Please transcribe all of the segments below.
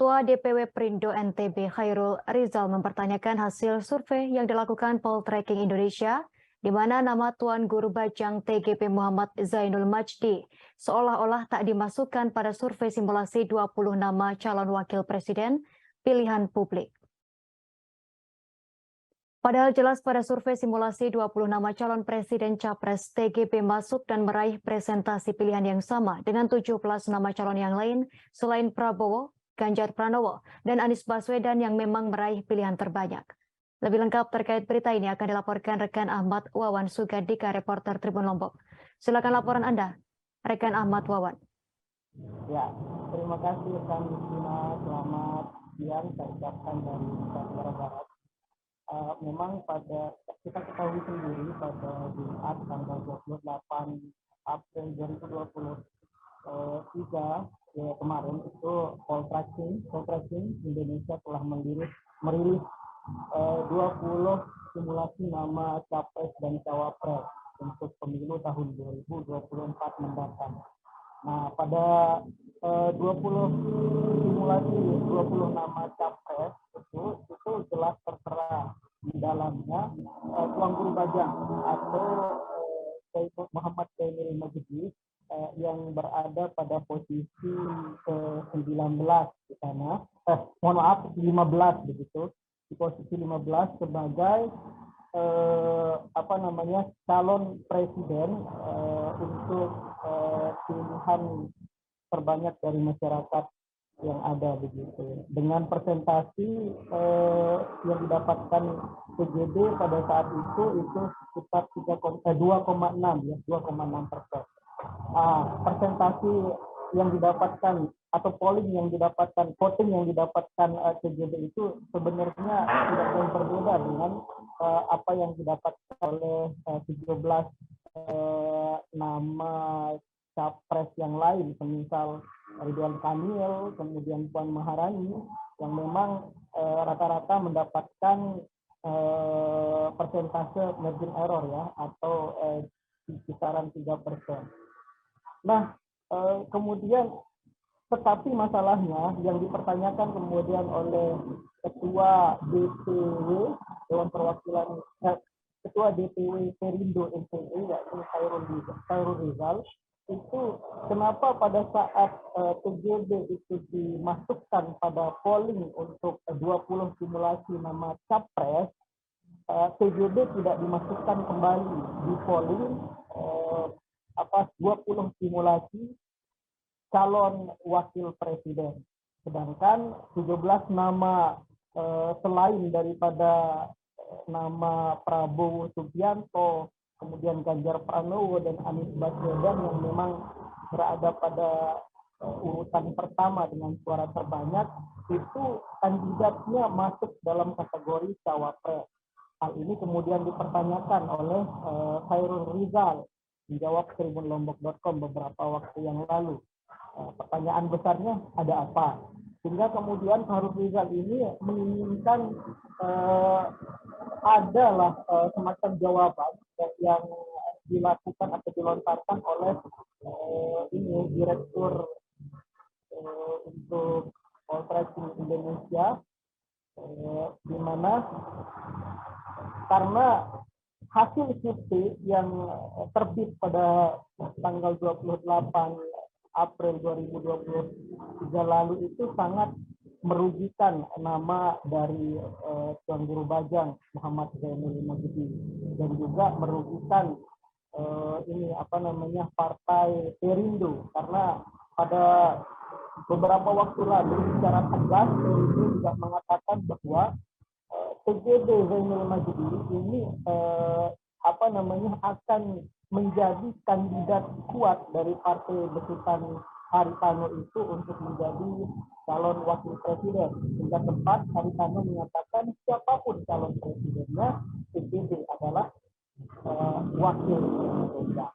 Ketua DPW Perindo NTB Khairul Rizal mempertanyakan hasil survei yang dilakukan Poltreking Indonesia, di mana nama Tuan Guru Bajang TGP Muhammad Zainul Majdi seolah-olah tak dimasukkan pada survei simulasi 20 nama calon wakil presiden pilihan publik. Padahal jelas pada survei simulasi 20 nama calon presiden capres TGP masuk dan meraih presentasi pilihan yang sama dengan 17 nama calon yang lain selain Prabowo, Ganjar Pranowo, dan Anies Baswedan yang memang meraih pilihan terbanyak. Lebih lengkap terkait berita ini akan dilaporkan rekan Ahmad Wawan Sugadika, reporter Tribun Lombok. Silakan laporan Anda, rekan Ahmad Wawan. Ya, terima kasih rekan Dina. Selamat siang, saya ucapkan dari Nusa Tenggara Barat. Memang pada kita ketahui sendiri pada Jumat tanggal 28 April 2023 kemarin itu Poltreking Indonesia telah merilis 20 simulasi nama capres dan cawapres untuk pemilu tahun 2024 mendatang. Nah, pada 20 simulasi 20 nama capres itu jelas tertera di dalamnya Tuan Guru Bajang atau Muhammad Zainul Majdi yang berada pada posisi ke-19 di sana. 15 begitu. Di posisi 15 sebagai calon presiden untuk pilihan terbanyak dari masyarakat yang ada begitu, dengan presentasi yang didapatkan PJB pada saat itu sekitar 2,6 ya, 2,6%. Persentasi yang didapatkan atau voting yang didapatkan PJB itu sebenarnya tidak jauh berbeda dengan apa yang didapatkan oleh 17 nama capres yang lain, semisal Ridwan Kamil, kemudian Puan Maharani, yang memang rata-rata mendapatkan persentase margin error ya, atau kisaran 3%. Nah, kemudian tetapi masalahnya yang dipertanyakan kemudian oleh Ketua DPW Dewan Perwakilan Ketua DPW Perindo NTB yaitu Khairul Rizal, itu kenapa pada saat PJB itu dimasukkan pada polling untuk 20 simulasi nama capres, PJB tidak dimasukkan kembali di polling 20 simulasi calon wakil presiden. Sedangkan 17 nama selain daripada nama Prabowo Subianto, kemudian Ganjar Pranowo dan Anies Baswedan yang memang berada pada urutan pertama dengan suara terbanyak, itu kandidatnya masuk dalam kategori cawapres. Hal ini kemudian dipertanyakan oleh Khairul Rizal menjawab tribunlombok.com beberapa waktu yang lalu. Pertanyaan besarnya ada apa? Sehingga kemudian Khairul Rizal ini menginginkan adalah semacam jawaban yang dilakukan atau dilontarkan oleh Direktur untuk Poltreking Indonesia, di mana karena hasil survei yang terbit pada tanggal 28 April 2023 lalu itu sangat merugikan nama dari Tuan Guru Bajang Muhammad Zainul Majdi, dan juga merugikan Partai Perindo, karena pada beberapa waktu lalu secara tegas Perindo juga mengatakan bahwa TGB Zainul Majdi ini akan menjadi kandidat kuat dari partai besutan Haritano itu untuk menjadi calon wakil presiden. Hingga tempat Haritano mengatakan siapapun calon presidennya, TGB adalah wakil presiden.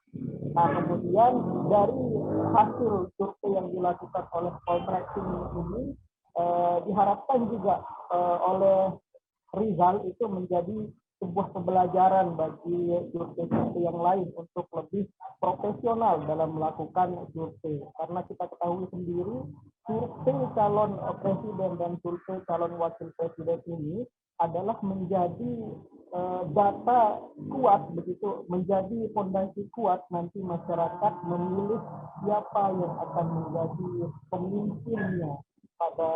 Nah, kemudian dari hasil survei yang dilakukan oleh Poltreking ini diharapkan juga oleh Rizal itu menjadi sebuah pembelajaran bagi survei yang lain untuk lebih profesional dalam melakukan survei. Karena kita ketahui sendiri survei calon presiden dan survei calon wakil presiden ini adalah menjadi data kuat begitu, menjadi fondasi kuat nanti masyarakat memilih siapa yang akan menjadi pemimpinnya pada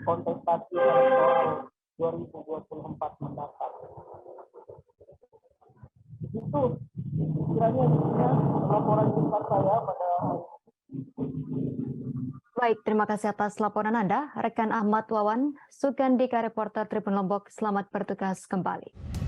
kontestasi elektoral 2024 mendatang. Begitu kiranya laporan singkat saya pada hari ini. Baik, terima kasih atas laporan Anda, rekan Ahmad Wawan, Sugandika, reporter Tribun Lombok. Selamat bertugas kembali.